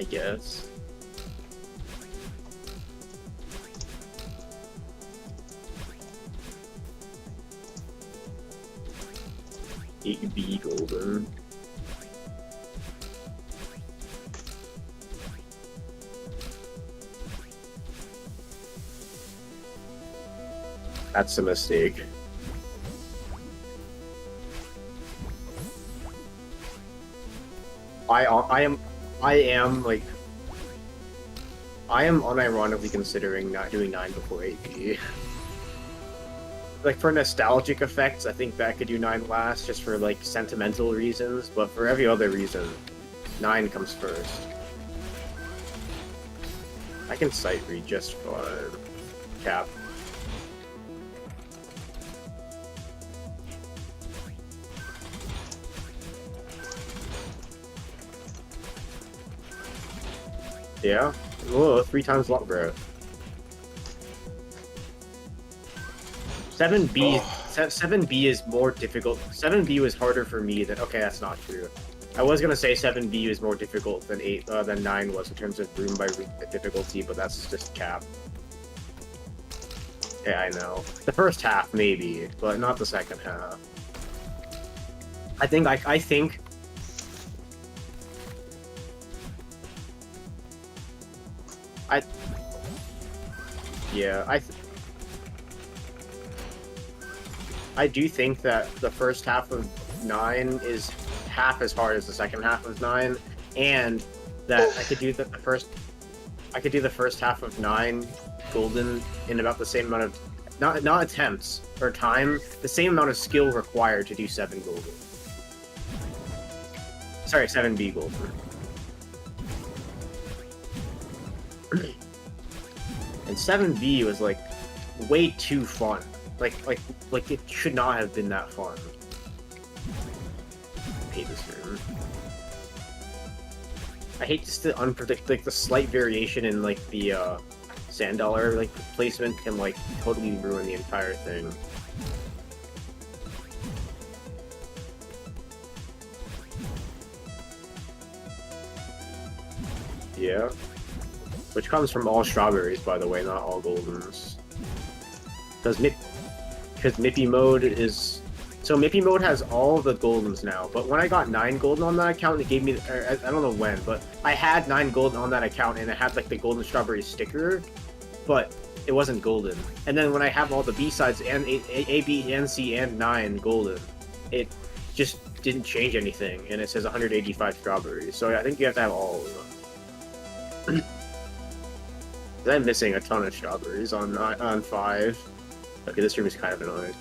guess. B golden. That's a mistake. I am like I am unironically considering not doing 9 before 8B. Like for nostalgic effects, I think that could do 9 last just for like sentimental reasons, but for every other reason, 9 comes first. I can sight read just fine. Cap. Yeah? Whoa, 3 times longer. 7B, 7B is more difficult. 7B was harder for me than... Okay, that's not true. I was gonna say 7B is more difficult than 9 was in terms of room by room difficulty, but that's just cap. Yeah, I know. The first half, maybe, but not the second half. I think... Yeah, I do think that the first half of 9 is half as hard as the second half of 9, and that I could do the first half of 9 golden in about the same amount of not attempts or time, the same amount of skill required to do 7 golden. Sorry, 7B golden. And 7B was like way too fun. Like it should not have been that fun. I hate this room. I hate just the like the slight variation in like the sand dollar like placement can like totally ruin the entire thing. Yeah. Which comes from all strawberries, by the way, not all goldens. Because Mippy mode is... So Mippy mode has all the goldens now, but when I got 9 golden on that account, it gave me... I don't know when, but I had 9 golden on that account, and it had like the golden strawberry sticker, but it wasn't golden. And then when I have all the B-sides, and A, B, and C, and 9 golden, it just didn't change anything, and it says 185 strawberries, so I think you have to have all of them. I'm missing a ton of strawberries on 5. Okay, this room is kind of annoying.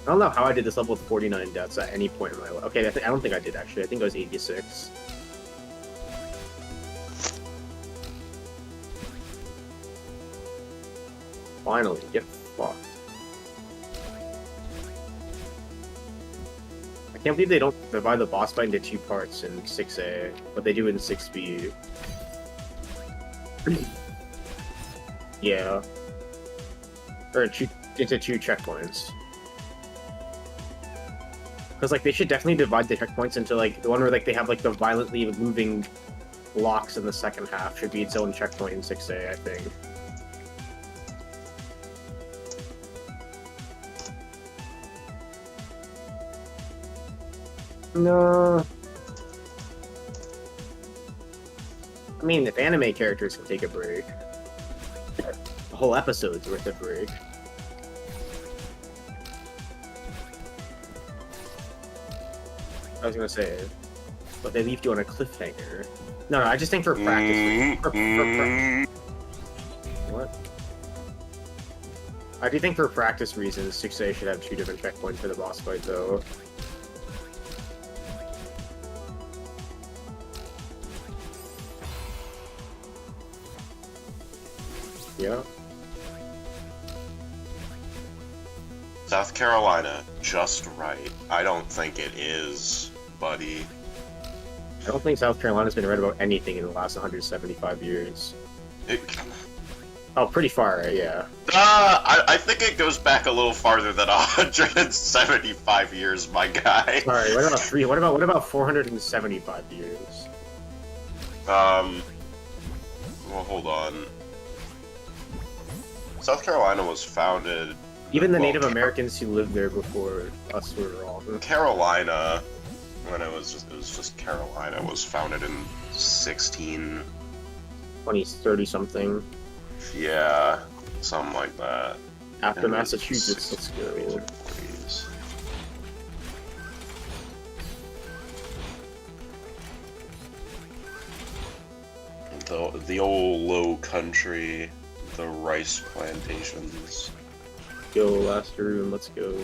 I don't know how I did this level with 49 deaths at any point in my life. Okay, I don't think I did actually. I think I was 86. Finally, get fucked. I can't believe they don't divide the boss fight into 2 parts in 6A, but they do in 6B. Yeah. Or into 2 checkpoints. Because, like, they should definitely divide the checkpoints into, like, the one where, like, they have, like, the violently moving blocks in the second half should be its own checkpoint in 6A, I think. No. I mean, if anime characters can take a break, a whole episode's worth of break. I was gonna say, but they leave you on a cliffhanger. No, I just think for practice. What? I do think for practice reasons, 6A should have 2 different checkpoints for the boss fight, though. Yeah. South Carolina, just right. I don't think it is, buddy. I don't think South Carolina's been read about anything in the last 175 years. Oh, pretty far, right? Yeah. I think it goes back a little farther than 175 years, my guy. Sorry, what about what about 475 years? Well, hold on. South Carolina was founded. Even the well, Native Americans who lived there before us were wrong. Carolina, when it was just Carolina, was founded in 16. 20, 30 something. Yeah, something like that. After And Massachusetts, let's go. Please. The old low country, the rice plantations. Go, last room, let's go.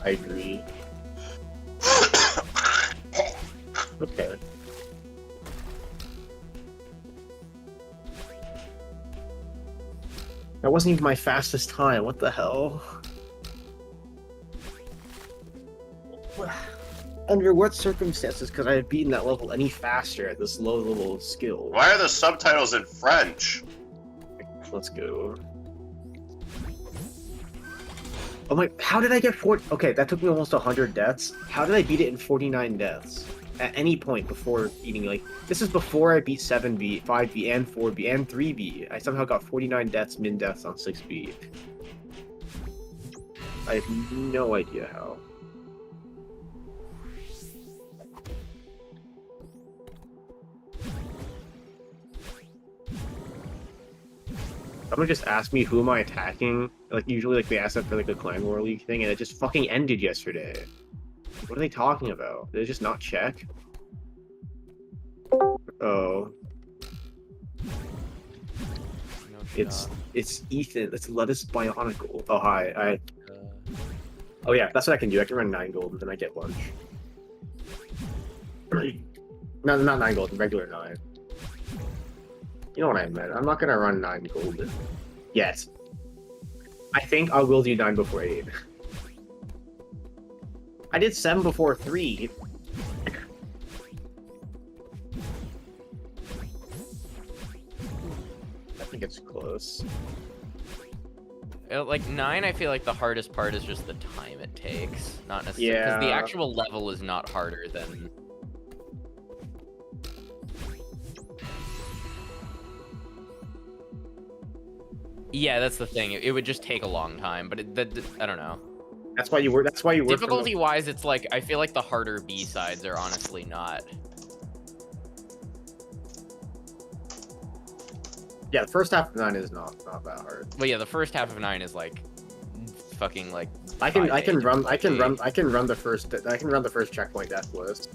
I agree. Okay. That wasn't even my fastest time, what the hell? Under what circumstances could I have beaten that level any faster at this low level of skill? Why are the subtitles in French? Let's go. Oh my, how did I get 40? Okay, that took me almost 100 deaths. How did I beat it in 49 deaths? At any point before beating, like, this is before I beat 7B, 5B, and 4B, and 3B. I somehow got 49 deaths, min deaths on 6B. I have no idea how. Someone just asked me who am I attacking. Like usually, like they ask that for like a Clan War League thing, and it just fucking ended yesterday. What are they talking about? Did it just not check? Oh, No, it's Ethan. It's Lettuce Bionicle. Oh hi. Oh yeah, that's what I can do. I can run 9 gold and then I get lunch. No, not 9 gold. Regular 9. You know what I meant. I'm not gonna run 9 gold yet. I think I will do 9 before 8. I did 7 before 3. I think it's close. Like 9, I feel like the hardest part is just the time it takes, not necessarily because the Yeah. actual level is not harder than. Yeah, that's the thing. It would just take a long time, but I don't know. That's why you work. That's why you work. Difficulty-wise, it's like I feel like the harder B sides are honestly not. Yeah, the first half of 9 is not that hard. But yeah, the first half of 9 is like fucking like. I can run the first checkpoint deathless.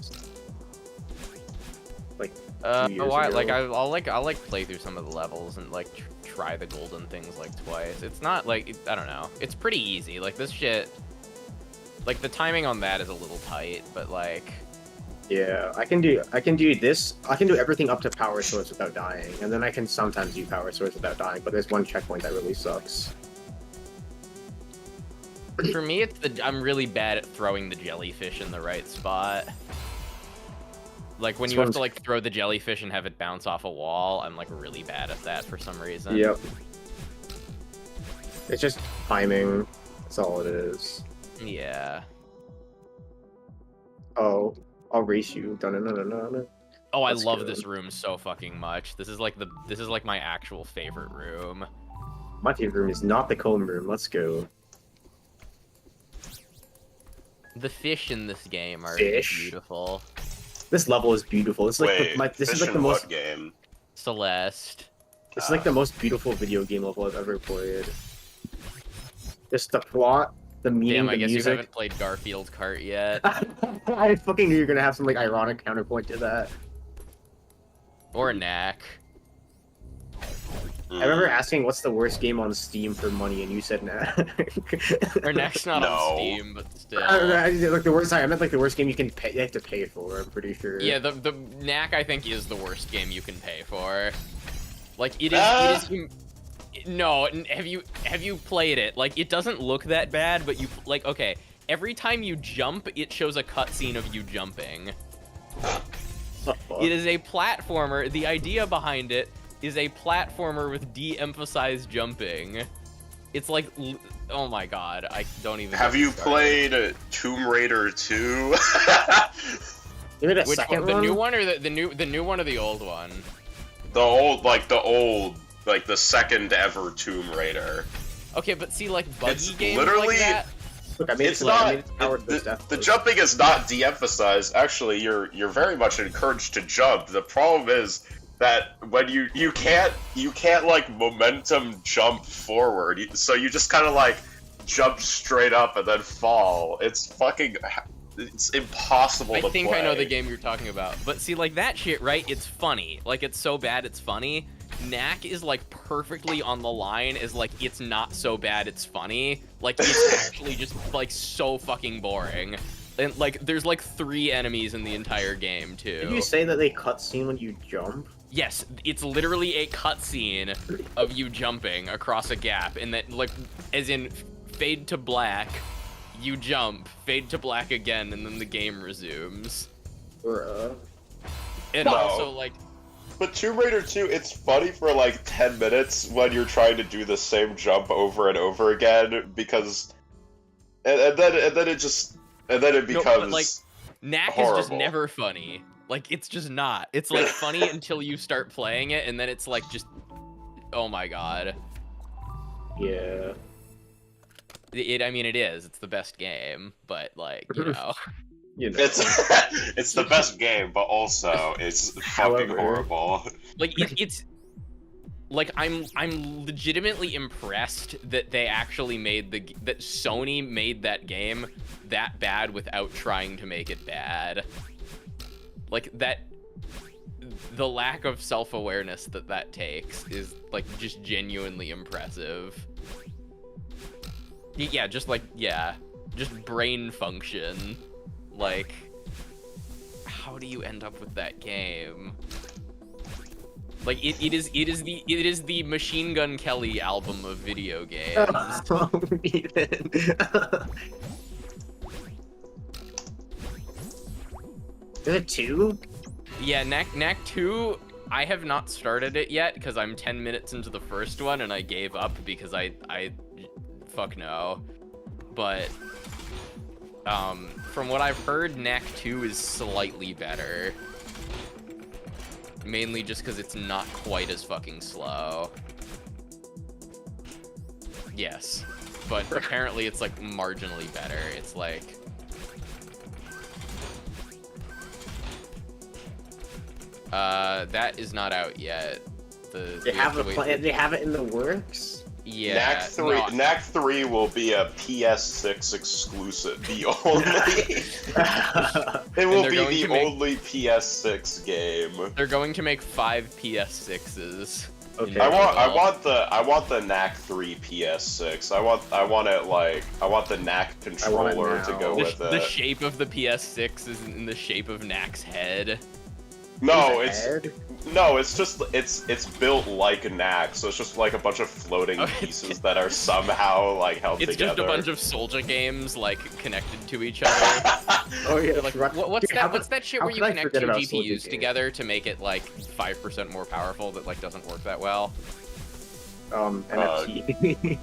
Like. 2 years Why? ago. Like I'll play through some of the levels and like try the golden things like twice. It's not like I don't know. It's pretty easy. Like this shit. Like the timing on that is a little tight, but like. Yeah, I can do this. I can do everything up to power source without dying, and then I can sometimes do power source without dying. But there's one checkpoint that really sucks. For me, it's I'm really bad at throwing the jellyfish in the right spot. Like when you have to like throw the jellyfish and have it bounce off a wall, I'm like really bad at that for some reason. Yep. It's just timing. That's all it is. Yeah. Oh, I'll race you. Dun-dun-dun-dun-dun. Oh, I Let's love go. this room so fucking much. This is like my actual favorite room. My favorite room is not the comb room. Let's go. The fish in this game are Fish? beautiful. This level is beautiful. It's like Wait, this is fish like the in most. what game? Celeste. This is like the most beautiful video game level I've ever played. Just the plot, the meaning, Damn, I the guess music. you haven't played Garfield Kart yet. I fucking knew you were gonna have some like ironic counterpoint to that. Or Knack. I remember asking what's the worst game on Steam for money, and you said nah. Or Knack's not No. on Steam, but still. Like the worst. I meant like the worst game you can pay. You have to pay for. I'm pretty sure. Yeah, the Knack I think is the worst game you can pay for. Like it is. No, have you played it? Like it doesn't look that bad, but you like okay. every time you jump, it shows a cutscene of you jumping. It is a platformer. The idea behind it is a platformer with de-emphasized jumping. It's like, oh my god, I don't even. Have you played Tomb Raider 2? Maybe the Which second one? The one? new one or the new one or the old one? The second ever Tomb Raider. Okay, but see, like buggy It's games literally- like that. Look, I made It's it not. I made it powered with death. The jumping is not de-emphasized. Actually, you're very much encouraged to jump. The problem is that when you can't like momentum jump forward, so you just kind of like jump straight up and then fall. It's impossible to play. I think I know the game you're talking about. But see, like that shit, right? It's funny. Like it's so bad it's funny. Knack is like perfectly on the line as like it's not so bad it's funny. Like it's actually just like so fucking boring. And like there's like 3 enemies in the entire game too. Did you say that they cutscene when you jump? Yes, it's literally a cutscene of you jumping across a gap, and that like as in fade to black, you jump, fade to black again, and then the game resumes. And No. also like But Tomb Raider 2, it's funny for like 10 minutes when you're trying to do the same jump over and over again because, and then it becomes No, but, like, Knack horrible. is just never funny. Like it's just not. It's like funny until you start playing it, and then it's like just, oh my god. Yeah. I mean, it is. It's the best game, but like you know. You know. It's the best game, but also it's fucking However- horrible. Like it's like I'm legitimately impressed that they actually made that Sony made that game that bad without trying to make it bad. Like that, the lack of self-awareness that takes is like just genuinely impressive. Yeah, just brain function. Like, how do you end up with that game? Like it is the Machine Gun Kelly album of video games. Oh, Ethan. Is it 2? Yeah, Knack 2, I have not started it yet because I'm 10 minutes into the first one and I gave up because I fuck no. But from what I've heard, Knack 2 is slightly better. Mainly just because it's not quite as fucking slow. Yes. But apparently it's like marginally better. It's like... that is not out yet. They have it in the works? Yeah. Knack 3 will be a PS6 exclusive. The only it will be the only PS6 game. They're going to make 5 PS6s. Okay. I want the Knack 3 PS6. I want the Knack controller to go with it. The shape of the PS6 is in the shape of Knack's head. No, it's built like a Knack, so it's just like a bunch of floating pieces that are somehow like held It's together. just a bunch of Soldier games like connected to each other. Oh yeah, Like what's that shit where you connect 2 GPUs together to make it like 5% more powerful that like doesn't work that well? NFT.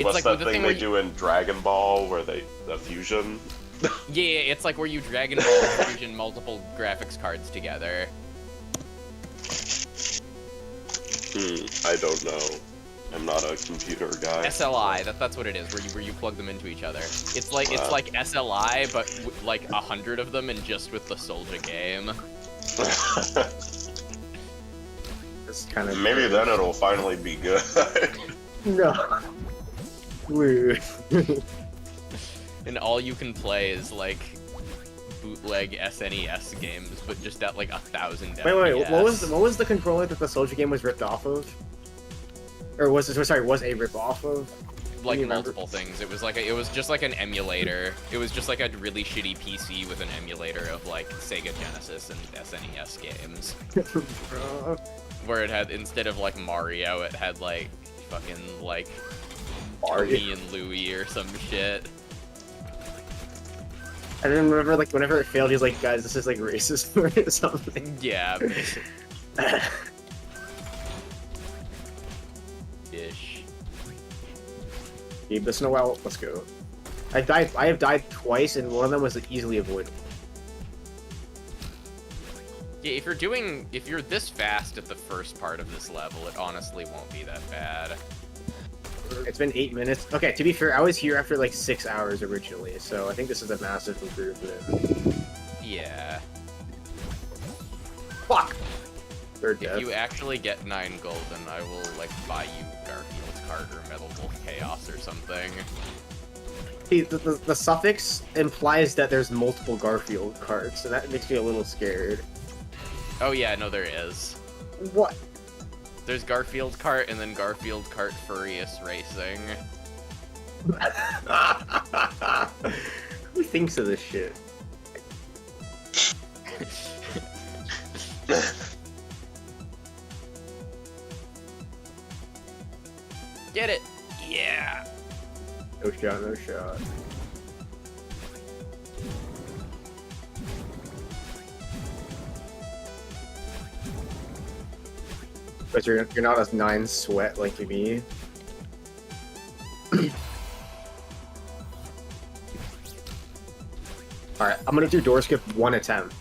What's like that the thing thing they where do in Dragon Ball where the fusion? Yeah, it's like where you Dragon Ball fusion multiple graphics cards together. I don't know. I'm not a computer guy. SLI, that's what it is, where you plug them into each other. It's like SLI, but like 100 of them and just with the Soldier game. It's kind of Maybe then it'll finally be good. No. Weird. And all you can play is like bootleg SNES games, but just at like 1,000 FPS. Wait, what was the controller that the Soldier game was ripped off of? Or was a rip off of? Like multiple things. It was just like an emulator. It was just like a really shitty PC with an emulator of like Sega Genesis and SNES games. Where it had, instead of like Mario, it had like fucking like Tony and Louie or some shit. And then whenever it failed, he's like, guys, this is like racist or something. Yeah. Ish. Gabe the snow out. Let's go. I have died twice, and one of them was easily avoidable. Yeah, if you're this fast at the first part of this level, it honestly won't be that bad. It's been 8 minutes. Okay, to be fair, I was here after like 6 hours originally, so I think this is a massive improvement. Yeah. Fuck! Third death. If you actually get 9 golden, I will like buy you Garfield's card or Metal Wolf Chaos or something. See, the suffix implies that there's multiple Garfield cards, and that makes me a little scared. Oh yeah, no there is. What? There's Garfield Kart and then Garfield Kart Furious Racing. Who thinks of this shit? Get it? Yeah. No shot, no shot. But you're not a 9 sweat like me. Alright, I'm gonna do door skip 1 attempt.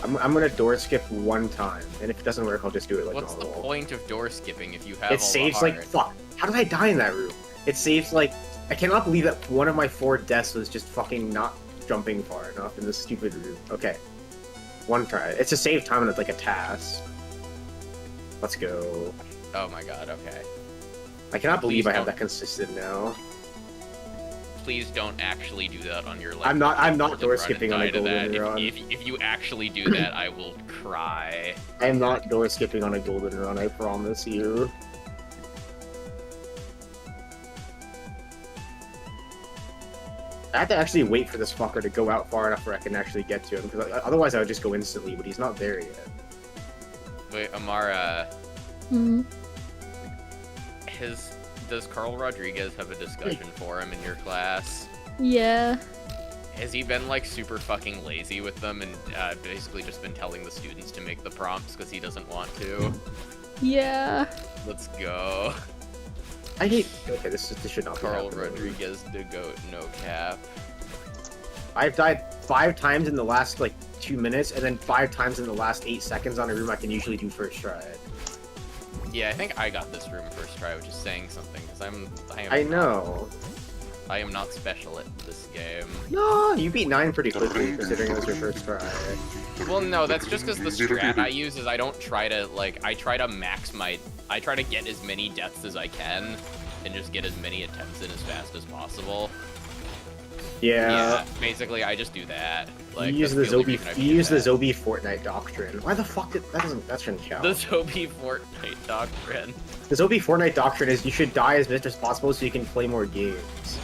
I'm gonna door skip 1 time, and if it doesn't work, I'll just do it like What's normal. the point of door skipping if you have It all saves the like fuck. How did I die in that room? It saves like I cannot believe that one of my 4 deaths was just fucking not jumping far enough in this stupid room. Okay, 1 try. It's a save time and it's like a task. Let's go. Oh my god, okay. I cannot believe Please I have don't. that consistent now. Please don't actually do that on your like. I'm not golden door run skipping and on a die to golden that. run. If you actually do that, I will cry. I am not door skipping on a golden run, I promise you. I have to actually wait for this fucker to go out far enough where I can actually get to him, because otherwise I would just go instantly, but he's not there yet. Wait, Amara, Hmm. does Carl Rodriguez have a discussion forum in your class? Yeah. Has he been like super fucking lazy with them and basically just been telling the students to make the prompts because he doesn't want to? Yeah. Let's go. I hate. Okay, this should not be Carl happening. Rodriguez, the goat, no cap. I've died 5 times in the last like 2 minutes, and then 5 times in the last 8 seconds on a room I can usually do first try. Yeah, I think I got this room first try, which is saying something because I know. I am not special at this game. No, you beat 9 pretty quickly considering it was your first try. Well, no, that's just because the strat I use is I don't try to like I try to get as many deaths as I can and just get as many attempts in as fast as possible. Yeah. Basically I just do that. Like you use the that's only reason I do that. Zobi Fortnite doctrine. Why the fuck did that shouldn't count? The Zobi Fortnite doctrine. The Zobi Fortnite doctrine is you should die as much as possible so you can play more games.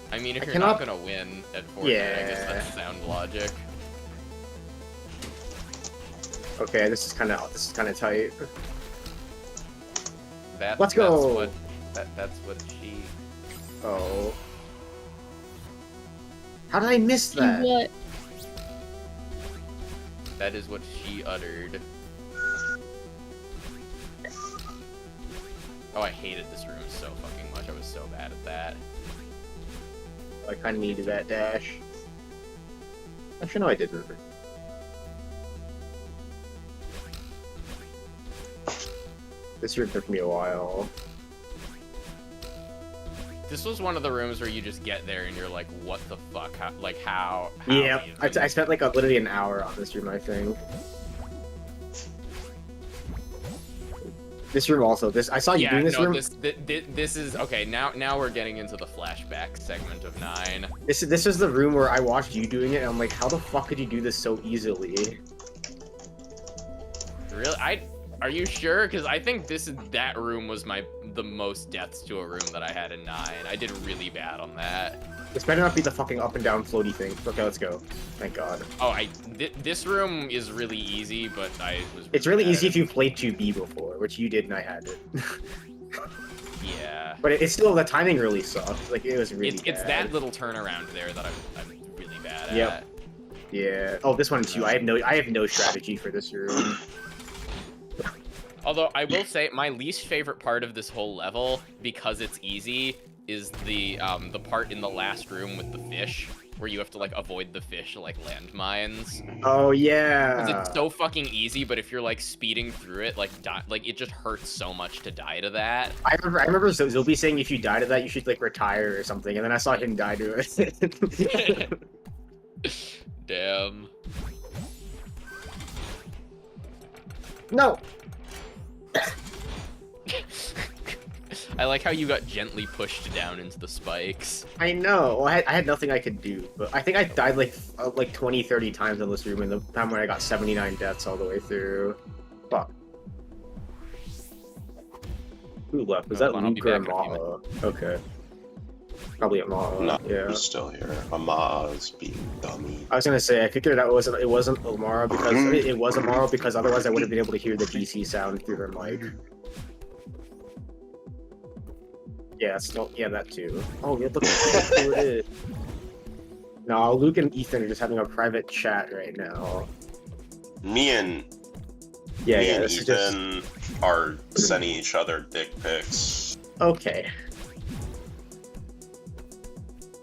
I mean, if I you're cannot- not gonna win at Fortnite, I guess Yeah. that's sound logic. Okay, this is kind of tight. That's Let's go. what she. Oh. How did I miss that? What? That is what she uttered. Oh, I hated this room so fucking much. I was so bad at that. I kind of needed that dash. Actually, no, I didn't. This room took me a while. This was one of the rooms where you just get there and you're like, what the fuck? How Yeah, even? I spent like literally an hour on this room, I think. This room also. I saw you doing this room. This is okay. Now we're getting into the flashback segment of 9. This is the room where I watched you doing it, and I'm like, how the fuck could you do this so easily? Really? Are you sure? Because I think that room was the most deaths to a room that I had in 9. I did really bad on that. This better not be the fucking up and down floaty thing. Okay, let's go. Thank God. Oh, this room is really easy, but I was. It's really bad easy at if you played 2B before, which you did, and I had it. Yeah. But it's still, the timing really sucked. Like, it was really It's bad. that little turnaround there that I'm really bad Yep. at. Yeah. Oh, this one too. I have no strategy for this room. Although I will say my least favorite part of this whole level, because it's easy, is the part in the last room with the fish, where you have to like avoid the fish like landmines. Oh 'Cause yeah. it's so fucking easy, but if you're like speeding through it, like it just hurts so much to die to that. I remember Zilby saying if you die to that, you should like retire or something, and then I saw him die to it. Damn. No. I like how you got gently pushed down into the spikes. I know. Well, I had nothing I could do, but I think I died like 20, 30 times in this room in the time when I got 79 deaths all the way through. Fuck. Who left? Was that Hold on, I'll be Luke or back in a few Amaha? Okay. Probably Amaha. No, Yeah. I'm still here. Ama's being dummy. I was gonna say I figured out it wasn't Amara because it was Amara because otherwise I would have been able to hear the DC sound through her mic. Yeah, still that too. Oh yeah, look who it is. No, Luke and Ethan are just having a private chat right now. Me and This is just Ethan are sending each other dick pics. okay.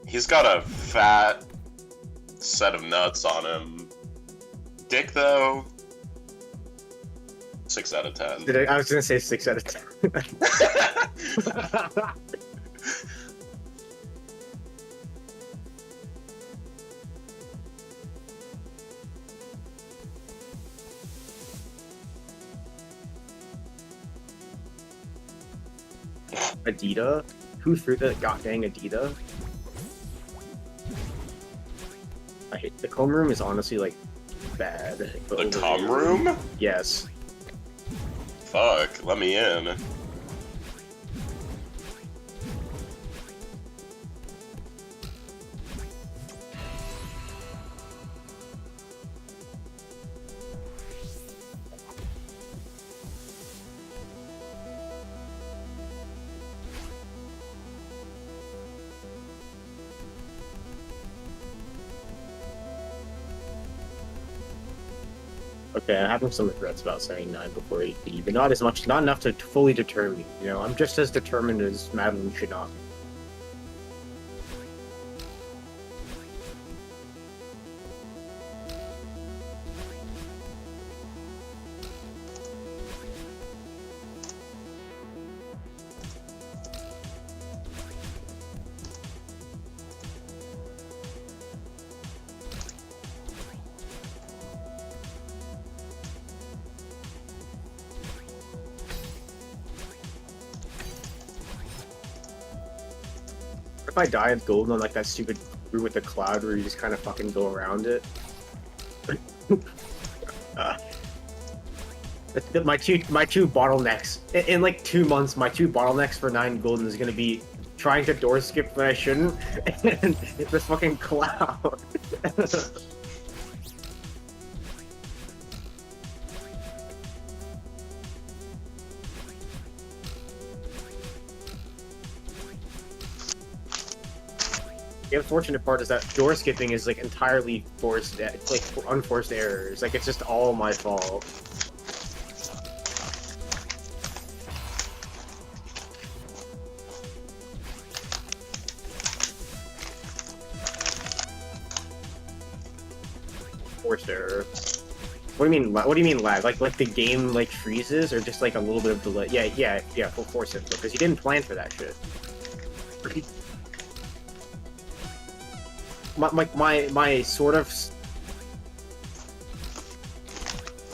He's got a fat set of nuts on him. Dick though, 6 out of 10. I was gonna say 6 out of 10. Adida? Who threw the goddamn Adida? I hate the comb room is honestly like bad. The com room? Yes. Fuck, let me in. Okay, I'm having some regrets about saying 9 before 8B, but not enough to fully deter me. You know, I'm just as determined as Madeline should not. If I die of golden on like that stupid route with the cloud where you just kind of fucking go around it. My two bottlenecks in like 2 months. My 2 bottlenecks for 9 golden is gonna be trying to door skip when I shouldn't, and this fucking cloud. The unfortunate part is that door skipping is like entirely forced. It's like unforced errors. Like it's just all my fault. Forced error. What do you mean? What do you mean lag? Like the game like freezes, or just like a little bit of delay? Yeah. Full force input because you didn't plan for that shit. My sort of.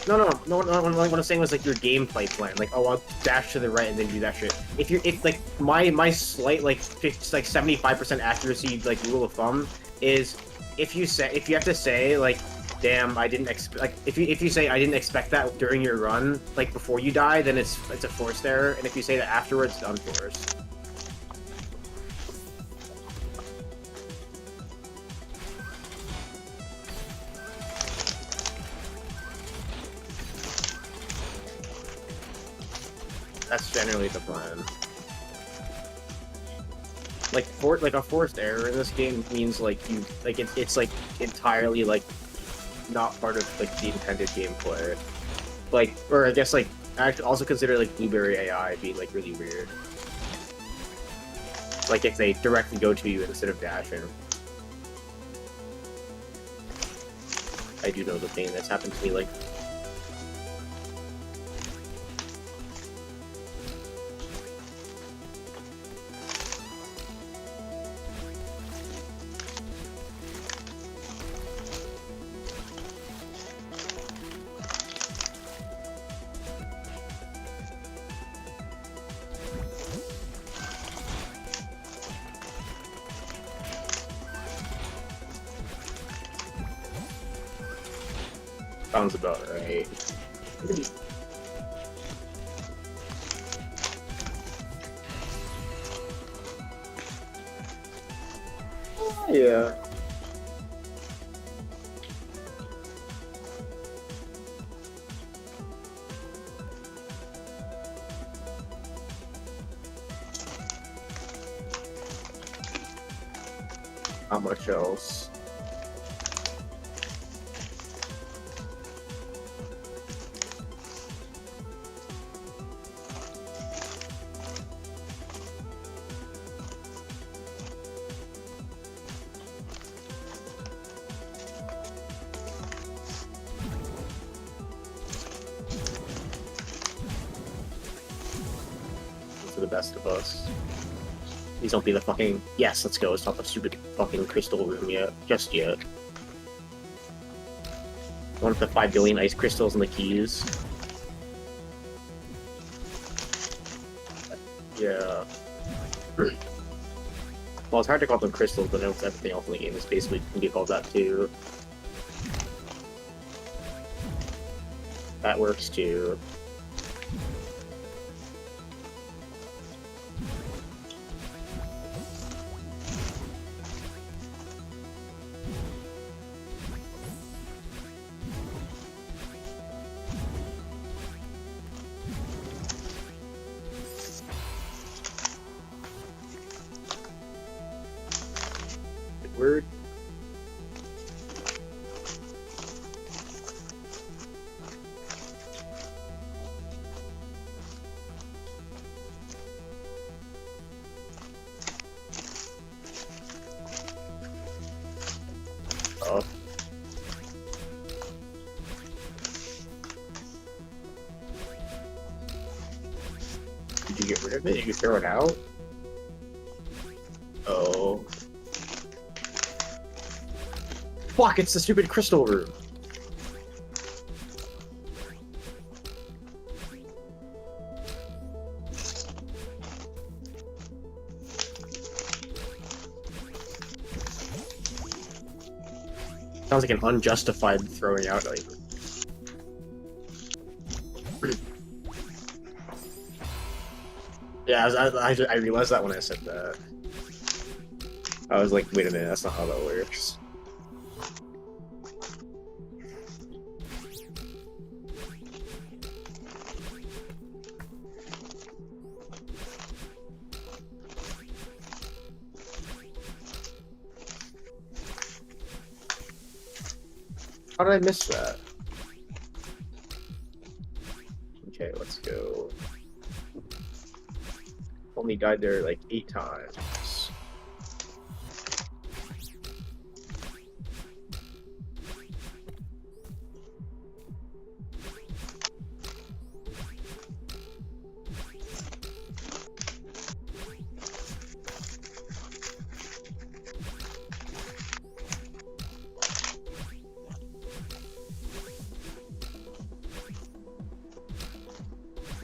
No. What I'm saying was like your gameplay plan. Like, oh, I'll dash to the right and then do that shit. If like my slight like 75% accuracy like rule of thumb is if you have to say like, damn, I didn't expect, like if you say I didn't expect that during your run, like before you die, then it's a forced error, and if you say that afterwards, it's unforced. That's generally the plan. like a forced error in this game means like you like it's like entirely like not part of like the intended gameplay. Like, or I guess like actually also consider like Blueberry AI being like really weird. Like if they directly go to you instead of dashing. I do know the pain that's happened to me like. Sounds about right. Yeah. Not much else. For the best of us. Please don't be the fucking... Yes, let's go. It's not the stupid fucking crystal room yet. Just yet. One of the 5 billion ice crystals and the keys. Yeah. Well, it's hard to call them crystals, but almost everything else in the game is basically can be called that too. That works too. Word. Oh. Did you get rid of it? Did you throw it out? Oh. Fuck, it's the stupid crystal room. Sounds like an unjustified throwing out item. Yeah, I realized that when I said that. I was like, wait a minute, that's not how that works. How did I miss that? Okay, let's go. Only died there like 8 times.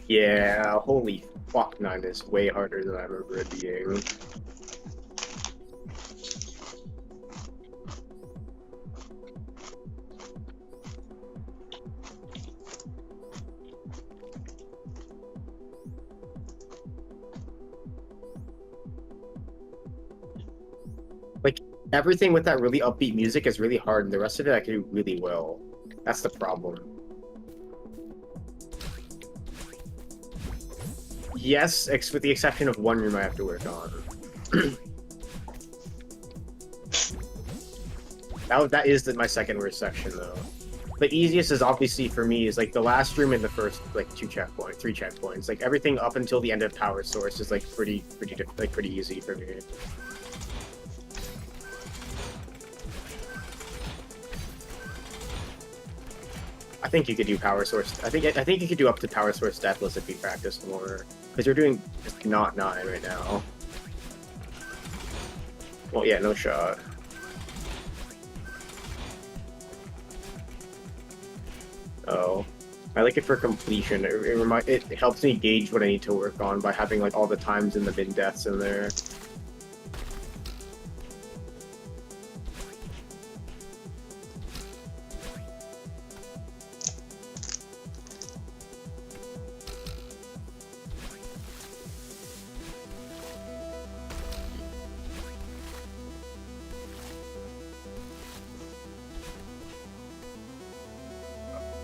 Yeah, holy fuck, 9 is way harder than I remember it being. Like, everything with that really upbeat music is really hard, and the rest of it I can do really well. That's the problem. Yes, with the exception of one room I have to work on. That is my second worst section though. The easiest is obviously for me is like the last room and the first like three checkpoints. Like everything up until the end of power source is like pretty easy for me. I think you could do power source. I think you could do up to power source deathless if you practice more, because you're doing just not 9 right now. Well, yeah, no shot. Oh, I like it for completion. It helps me gauge what I need to work on by having like all the times and the min deaths in there.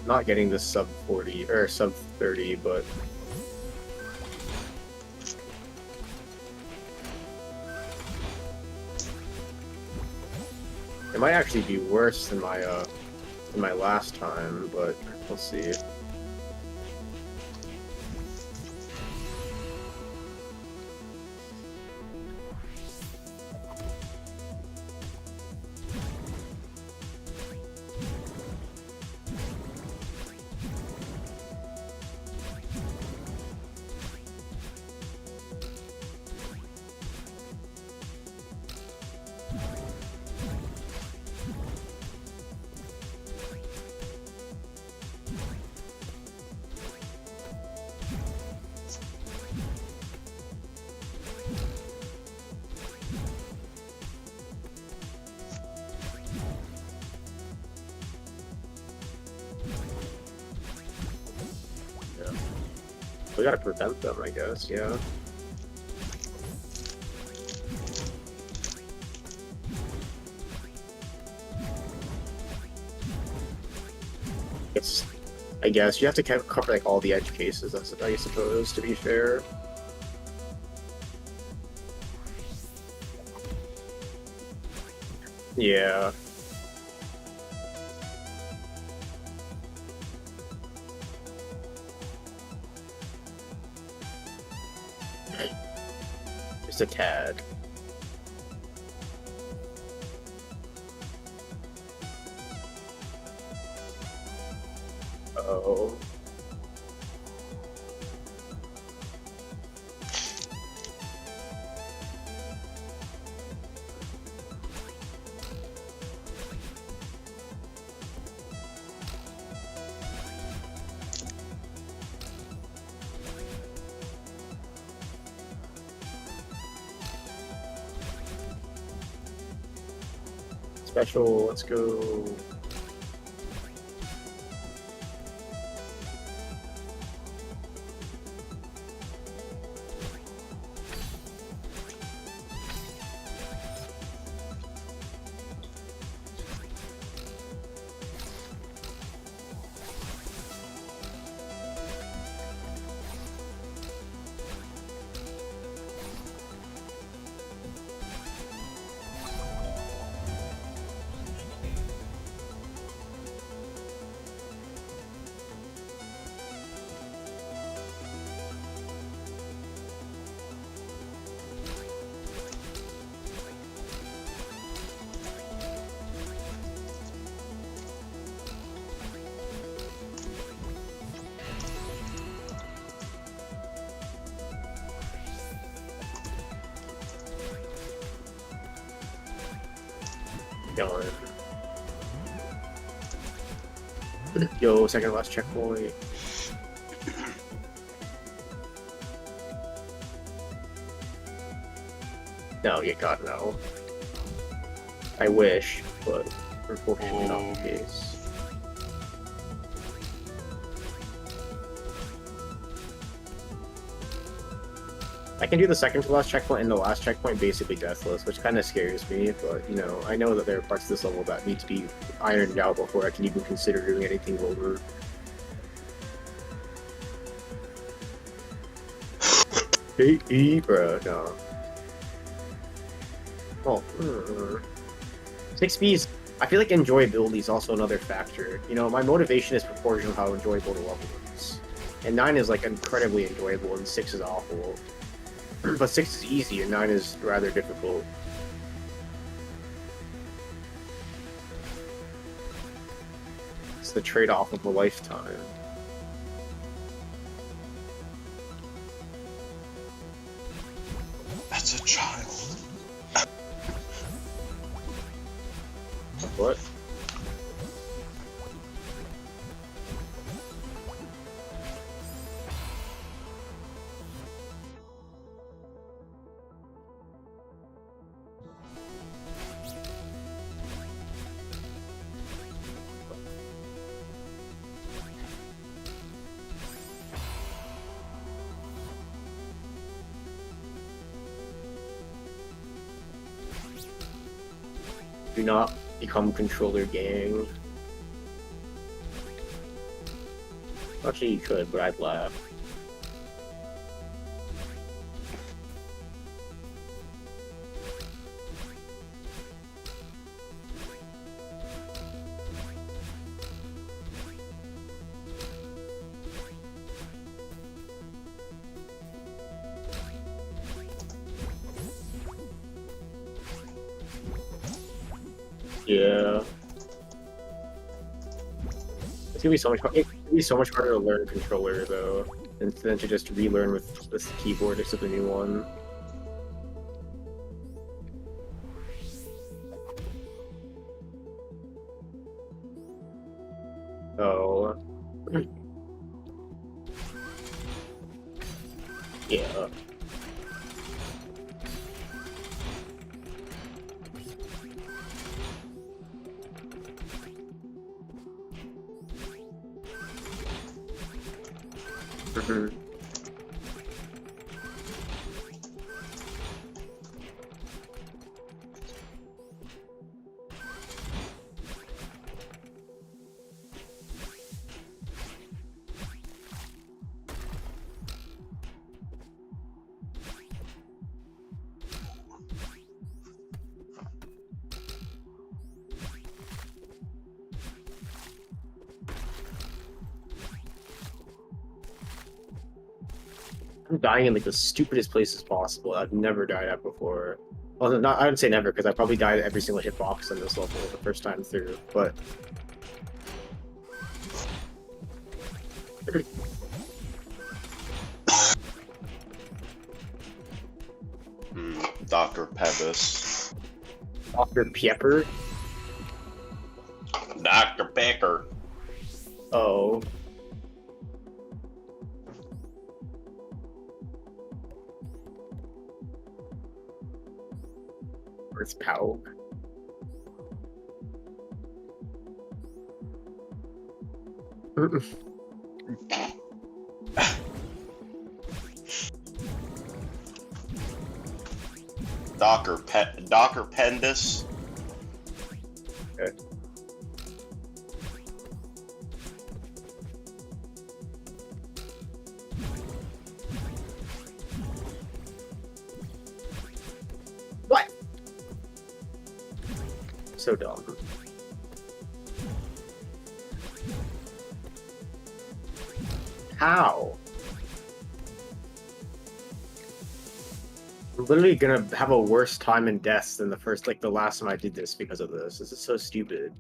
Not getting the sub 40 or sub 30, but it might actually be worse than my last time, but we'll see. We gotta prevent them, I guess, yeah. I guess you have to cover like all the edge cases, I suppose, to be fair. Yeah. Just a tad. Uh-oh. Special, let's go. Going. Yo, second to last checkpoint. No, you got no. I wish, but unfortunately not the case. I can do the second to last checkpoint and the last checkpoint basically deathless, which kind of scares me, but you know, I know that there are parts of this level that need to be ironed out before I can even consider doing anything over. Hey, bro, no. Oh, 6B's. I feel like enjoyability is also another factor. You know, my motivation is proportional to how enjoyable the level is. And 9 is like incredibly enjoyable, and 6 is awful. But 6 is easy, and 9 is rather difficult. It's the trade-off of a lifetime. That's a child. What? Do not become controller gang. Actually, you could, but I'd laugh. Yeah. It's gonna be so much. It's gonna be so much harder to learn controller though, than to just relearn with this keyboard except a new one. Oh. Yeah. Mhm. I'm dying in like the stupidest places possible. I've never died at before. Well, not I would say never because I probably died at every single hitbox on this level the first time through. But Dr. Pebis. Dr. Pepper. Dr. Pecker. Oh. Where's Pow? Dr. Pendis. Okay. What? So dumb. How? I'm literally gonna have a worse time in deaths than the last time I did this because of this. This is so stupid.